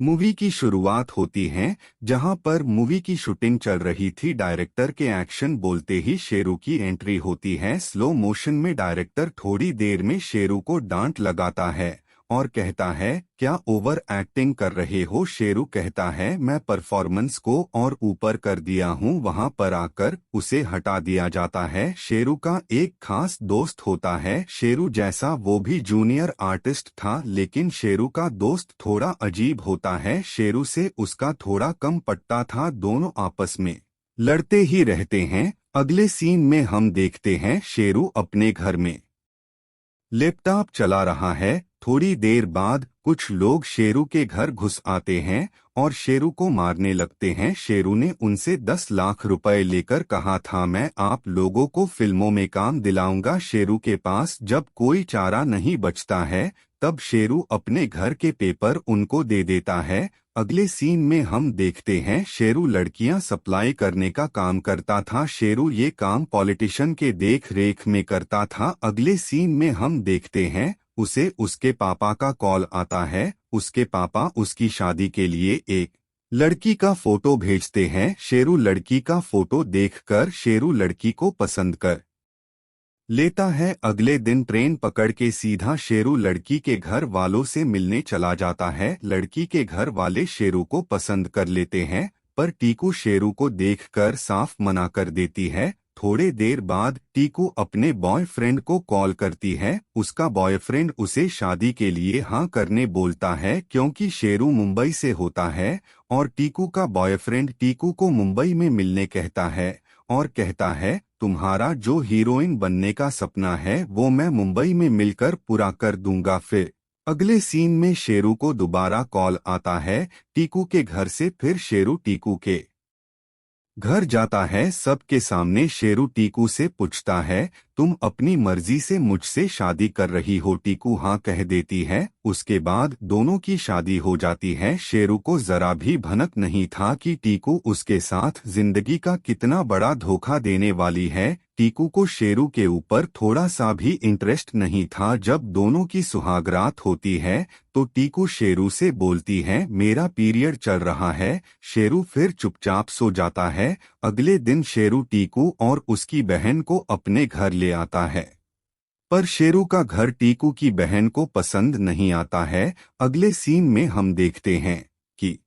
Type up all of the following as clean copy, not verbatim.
Movie की शुरुआत होती है जहां पर मूवी की शूटिंग चल रही थी। डायरेक्टर के एक्शन बोलते ही शेरू की एंट्री होती है। स्लो मोशन में डायरेक्टर थोड़ी देर में शेरू को डांट लगाता है और कहता है, क्या ओवर एक्टिंग कर रहे हो। शेरू कहता है, मैं परफॉर्मेंस को और ऊपर कर दिया हूँ। वहां पर आकर उसे हटा दिया जाता है। शेरू का एक खास दोस्त होता है शेरू जैसा, वो भी जूनियर आर्टिस्ट था, लेकिन शेरू का दोस्त थोड़ा अजीब होता है। शेरू से उसका थोड़ा कम पटता था। दोनों आपस में लड़ते ही रहते हैं। अगले सीन में हम देखते हैं शेरू अपने घर में लैपटॉप चला रहा है। थोड़ी देर बाद कुछ लोग शेरू के घर घुस आते हैं और शेरू को मारने लगते हैं। शेरू ने उनसे 10 लाख रुपए लेकर कहा था, मैं आप लोगों को फिल्मों में काम दिलाऊंगा। शेरू के पास जब कोई चारा नहीं बचता है तब शेरू अपने घर के पेपर उनको दे देता है। अगले सीन में हम देखते हैं शेरू लड़कियां सप्लाई करने का काम करता था। शेरू ये काम पॉलिटिशियन के देख रेख में करता था। अगले सीन में हम देखते हैं उसे उसके पापा का कॉल आता है। उसके पापा उसकी शादी के लिए एक लड़की का फोटो भेजते हैं। शेरू लड़की का फोटो देखकर शेरू लड़की को पसंद कर लेता है। अगले दिन ट्रेन पकड़ के सीधा शेरू लड़की के घर वालों से मिलने चला जाता है। लड़की के घर वाले शेरू को पसंद कर लेते हैं, पर टीकू शेरू को देखकर साफ मना कर देती है। थोड़े देर बाद टीकू अपने बॉयफ्रेंड को कॉल करती है। उसका बॉयफ्रेंड उसे शादी के लिए हाँ करने बोलता है, क्योंकि शेरू मुंबई से होता है और टीकू का बॉयफ्रेंड टीकू को मुंबई में मिलने कहता है और कहता है, तुम्हारा जो हीरोइन बनने का सपना है वो मैं मुंबई में मिलकर पूरा कर दूंगा। फिर अगले सीन में शेरू को दोबारा कॉल आता है टीकू के घर से। फिर शेरू टीकू के घर जाता है। सबके सामने शेरू टीकू से पूछता है, तुम अपनी मर्जी से मुझसे शादी कर रही हो। टीकू हाँ कह देती है। उसके बाद दोनों की शादी हो जाती है। शेरू को जरा भी भनक नहीं था कि टीकू उसके साथ जिंदगी का कितना बड़ा धोखा देने वाली है। टीकू को शेरू के ऊपर थोड़ा सा भी इंटरेस्ट नहीं था। जब दोनों की सुहागरात होती है तो टीकू शेरू से बोलती है, मेरा पीरियड चल रहा है। शेरू फिर चुपचाप सो जाता है। अगले दिन शेरू टीकू और उसकी बहन को अपने घर ले आता है, पर शेरू का घर टीकू की बहन को पसंद नहीं आता है। अगले सीन में हम देखते हैं कि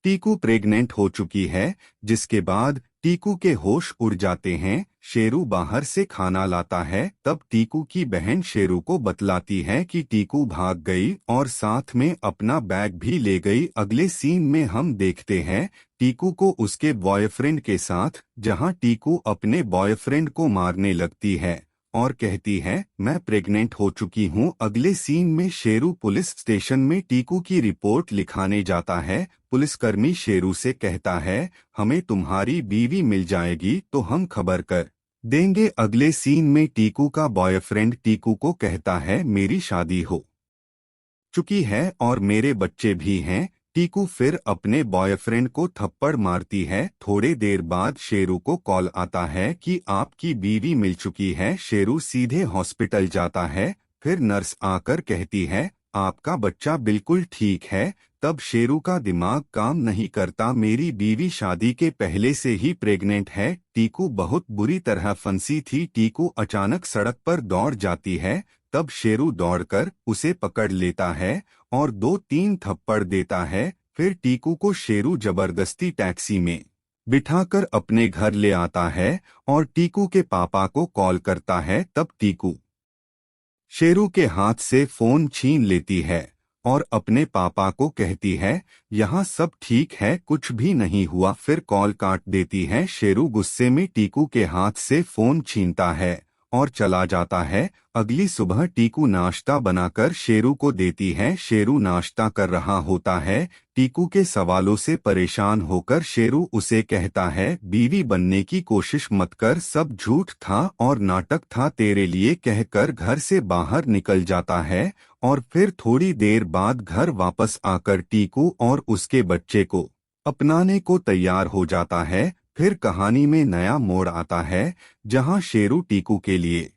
टीकू प्रेग्नेंट हो चुकी है, जिसके बाद टीकू के होश उड़ जाते हैं। शेरू बाहर से खाना लाता है, तब टीकू की बहन शेरू को बतलाती है कि टीकू भाग गई और साथ में अपना बैग भी ले गई। अगले सीन में हम देखते हैं टीकू को उसके बॉयफ्रेंड के साथ, जहां टीकू अपने बॉयफ्रेंड को मारने लगती है और कहती है, मैं प्रेग्नेंट हो चुकी हूँ। अगले सीन में शेरू पुलिस स्टेशन में टीकू की रिपोर्ट लिखाने जाता है। पुलिसकर्मी शेरू से कहता है, हमें तुम्हारी बीवी मिल जाएगी तो हम खबर कर देंगे। अगले सीन में टीकू का बॉयफ्रेंड टीकू को कहता है, मेरी शादी हो चुकी है और मेरे बच्चे भी हैं। टीकू फिर अपने बॉयफ्रेंड को थप्पड़ मारती है। थोड़े देर बाद शेरू को कॉल आता है कि आपकी बीवी मिल चुकी है। शेरू सीधे हॉस्पिटल जाता है। फिर नर्स आकर कहती है, आपका बच्चा बिल्कुल ठीक है। तब शेरू का दिमाग काम नहीं करता, मेरी बीवी शादी के पहले से ही प्रेग्नेंट है। टीकू बहुत बुरी तरह फंसी थी। टीकू अचानक सड़क पर दौड़ जाती है। तब शेरू दौड़कर उसे पकड़ लेता है और 2-3 थप्पड़ देता है। फिर टीकू को शेरू जबरदस्ती टैक्सी में बिठाकर अपने घर ले आता है और टीकू के पापा को कॉल करता है। तब टीकू शेरू के हाथ से फोन छीन लेती है और अपने पापा को कहती है, यहाँ सब ठीक है, कुछ भी नहीं हुआ। फिर कॉल काट देती है। शेरू गुस्से में टीकू के हाथ से फोन छीनता है और चला जाता है। अगली सुबह टीकू नाश्ता बनाकर शेरू को देती है। शेरू नाश्ता कर रहा होता है। टीकू के सवालों से परेशान होकर शेरू उसे कहता है, बीवी बनने की कोशिश मत कर, सब झूठ था और नाटक था तेरे लिए, कहकर घर से बाहर निकल जाता है और फिर थोड़ी देर बाद घर वापस आकर टीकू और उसके बच्चे को अपनाने को तैयार हो जाता है। फिर कहानी में नया मोड़ आता है, जहां शेरू टीकू के लिए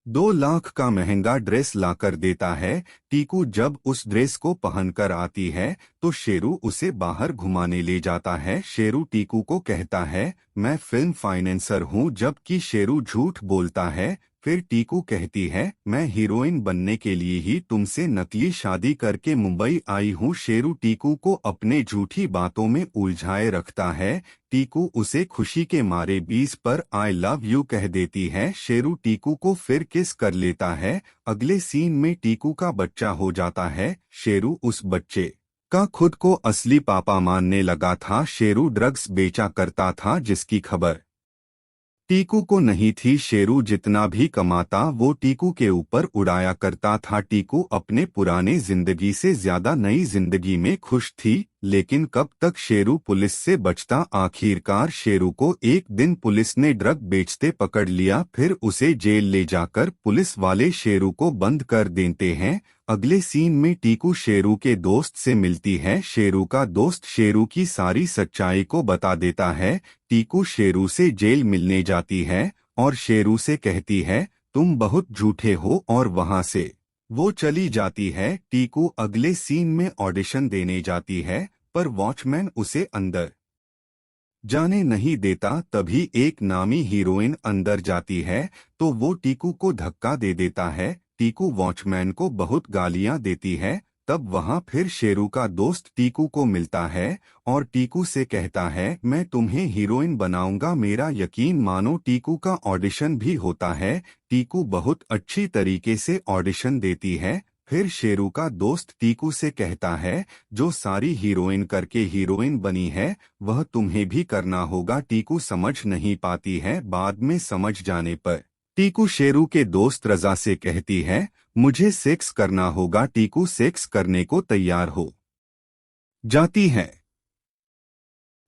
2 लाख का महंगा ड्रेस लाकर देता है। टीकू जब उस ड्रेस को पहनकर आती है तो शेरू उसे बाहर घुमाने ले जाता है। शेरू टीकू को कहता है, मैं फिल्म फाइनेंसर हूँ, जबकि शेरू झूठ बोलता है। फिर टीकू कहती है, मैं हीरोइन बनने के लिए ही तुमसे नकली शादी करके मुंबई आई हूँ। शेरू टीकू को अपने झूठी बातों में उलझाए रखता है। टीकू उसे खुशी के मारे 20 पर आई लव यू कह देती है। शेरू टीकू को फिर किस कर लेता है। अगले सीन में टीकू का बच्चा हो जाता है। शेरू उस बच्चे का खुद को असली पापा मानने लगा था। शेरू ड्रग्स बेचा करता था जिसकी खबर टीकू को नहीं थी। शेरू जितना भी कमाता वो टीकू के ऊपर उड़ाया करता था। टीकू अपने पुराने जिंदगी से ज्यादा नई जिंदगी में खुश थी। लेकिन कब तक शेरू पुलिस से बचता। आखिरकार शेरू को एक दिन पुलिस ने ड्रग बेचते पकड़ लिया। फिर उसे जेल ले जाकर पुलिस वाले शेरू को बंद कर देते हैं। अगले सीन में टीकू शेरू के दोस्त से मिलती है। शेरू का दोस्त शेरू की सारी सच्चाई को बता देता है। टीकू शेरू से जेल मिलने जाती है और शेरू से कहती है, तुम बहुत झूठे हो, और वहां से वो चली जाती है। टीकू अगले सीन में ऑडिशन देने जाती है, पर वॉचमैन उसे अंदर जाने नहीं देता। तभी एक नामी हीरोइन अंदर जाती है तो वो टीकू को धक्का दे देता है। टीकू वॉचमैन को बहुत गालियां देती है। तब वहां फिर शेरू का दोस्त टीकू को मिलता है और टीकू से कहता है, मैं तुम्हें हीरोइन बनाऊंगा, मेरा यकीन मानो। टीकू का ऑडिशन भी होता है। टीकू बहुत अच्छी तरीके से ऑडिशन देती है। फिर शेरू का दोस्त टीकू से कहता है, जो सारी हीरोइन करके हीरोइन बनी है वह तुम्हें भी करना होगा। टीकू समझ नहीं पाती है। बाद में समझ जाने पर टीकू शेरू के दोस्त रजा से कहती है, मुझे सेक्स करना होगा। टीकू सेक्स करने को तैयार हो जाती है।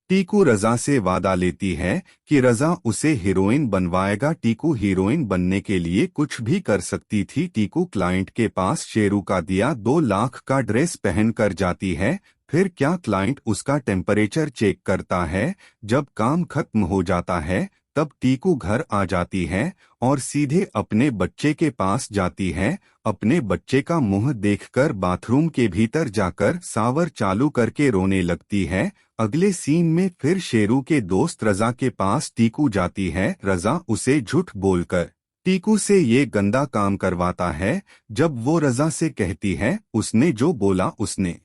टीकू रजा से वादा लेती है कि रजा उसे हीरोइन बनवाएगा। टीकू हीरोइन बनने के लिए कुछ भी कर सकती थी। टीकू क्लाइंट के पास शेरू का दिया 2 लाख का ड्रेस पहन कर जाती है। फिर क्या क्लाइंट उसका टेम्परेचर चेक करता है। जब काम खत्म हो जाता है तब टीकू घर आ जाती है और सीधे अपने बच्चे के पास जाती है। अपने बच्चे का मुंह देखकर बाथरूम के भीतर जाकर शावर चालू करके रोने लगती है। अगले सीन में फिर शेरू के दोस्त रजा के पास टीकू जाती है। रजा उसे झूठ बोलकर टीकू से ये गंदा काम करवाता है। जब वो रजा से कहती है, उसने जो बोला उसने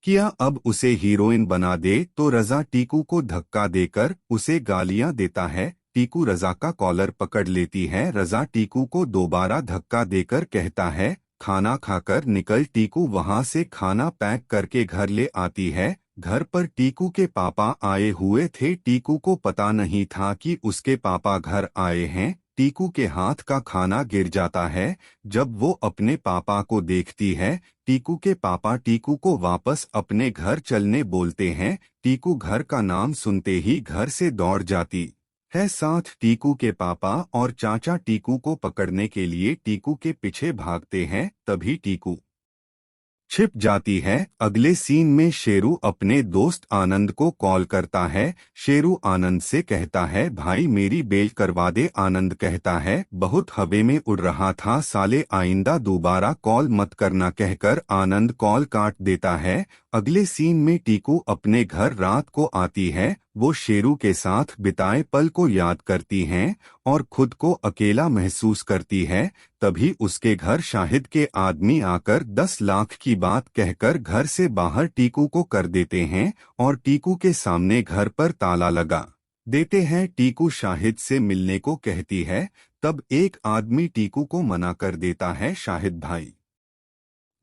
किया, अब उसे हीरोइन बना दे, तो रजा टीकू को धक्का देकर उसे गालियां देता है। टीकू रजा का कॉलर पकड़ लेती है। रजा टीकू को दोबारा धक्का देकर कहता है, खाना खाकर निकल। टीकू वहां से खाना पैक करके घर ले आती है। घर पर टीकू के पापा आए हुए थे। टीकू को पता नहीं था कि उसके पापा घर आए हैं। टीकू के हाथ का खाना गिर जाता है। जब वो अपने पापा को देखती है, टीकू के पापा टीकू को वापस अपने घर चलने बोलते हैं। टीकू घर का नाम सुनते ही घर से दौड़ जाती है। साथ टीकू के पापा और चाचा टीकू को पकड़ने के लिए टीकू के पीछे भागते हैं। तभी टीकू छिप जाती है। अगले सीन में शेरू अपने दोस्त आनंद को कॉल करता है। शेरू आनंद से कहता है, भाई मेरी बेल करवा दे। आनंद कहता है, बहुत हवे में उड़ रहा था साले, आइंदा दोबारा कॉल मत करना कहकर आनंद कॉल काट देता है। अगले सीन में टीकू अपने घर रात को आती है। वो शेरू के साथ बिताए पल को याद करती हैं और खुद को अकेला महसूस करती है। तभी उसके घर शाहिद के आदमी आकर 10 लाख की बात कहकर घर से बाहर टीकू को कर देते हैं और टीकू के सामने घर पर ताला लगा देते हैं। टीकू शाहिद से मिलने को कहती है। तब एक आदमी टीकू को मना कर देता है, शाहिद भाई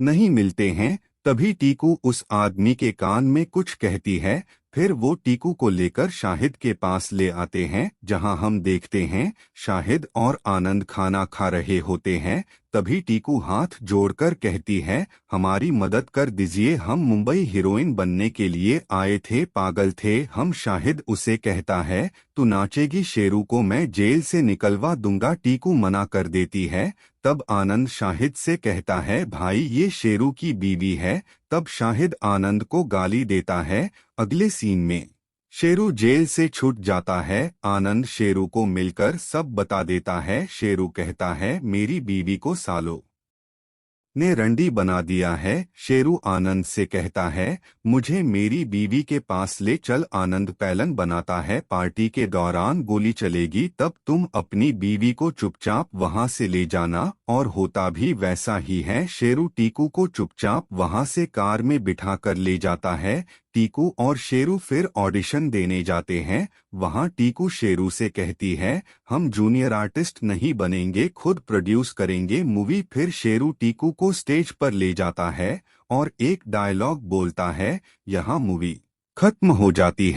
नहीं मिलते हैं। तभी टीकू उस आदमी के कान में कुछ कहती है। फिर वो टीकू को लेकर शाहिद के पास ले आते हैं, जहां हम देखते हैं शाहिद और आनंद खाना खा रहे होते हैं। तभी टीकू हाथ जोड़कर कहती है, हमारी मदद कर दीजिए, हम मुंबई हीरोइन बनने के लिए आए थे, पागल थे हम। शाहिद उसे कहता है, तू नाचेगी, शेरू को मैं जेल से निकलवा दूंगा। टीकू मना कर देती है। तब आनंद शाहिद से कहता है, भाई ये शेरू की बीवी है। तब शाहिद आनंद को गाली देता है। अगले सीन में शेरू जेल से छूट जाता है। आनंद शेरू को मिलकर सब बता देता है। शेरू कहता है, मेरी बीवी को सालों ने रंडी बना दिया है। शेरू आनंद से कहता है, मुझे मेरी बीवी के पास ले चल। आनंद पैलन बनाता है, पार्टी के दौरान गोली चलेगी, तब तुम अपनी बीवी को चुपचाप वहां से ले जाना। और होता भी वैसा ही है। शेरू टीकू को चुपचाप वहां से कार में बिठा कर ले जाता है। टीकू और शेरू फिर ऑडिशन देने जाते हैं। वहां टीकू शेरू से कहती है, हम जूनियर आर्टिस्ट नहीं बनेंगे, खुद प्रोड्यूस करेंगे मूवी। फिर शेरू टीकू को स्टेज पर ले जाता है और एक डायलॉग बोलता है। यहाँ मूवी खत्म हो जाती है।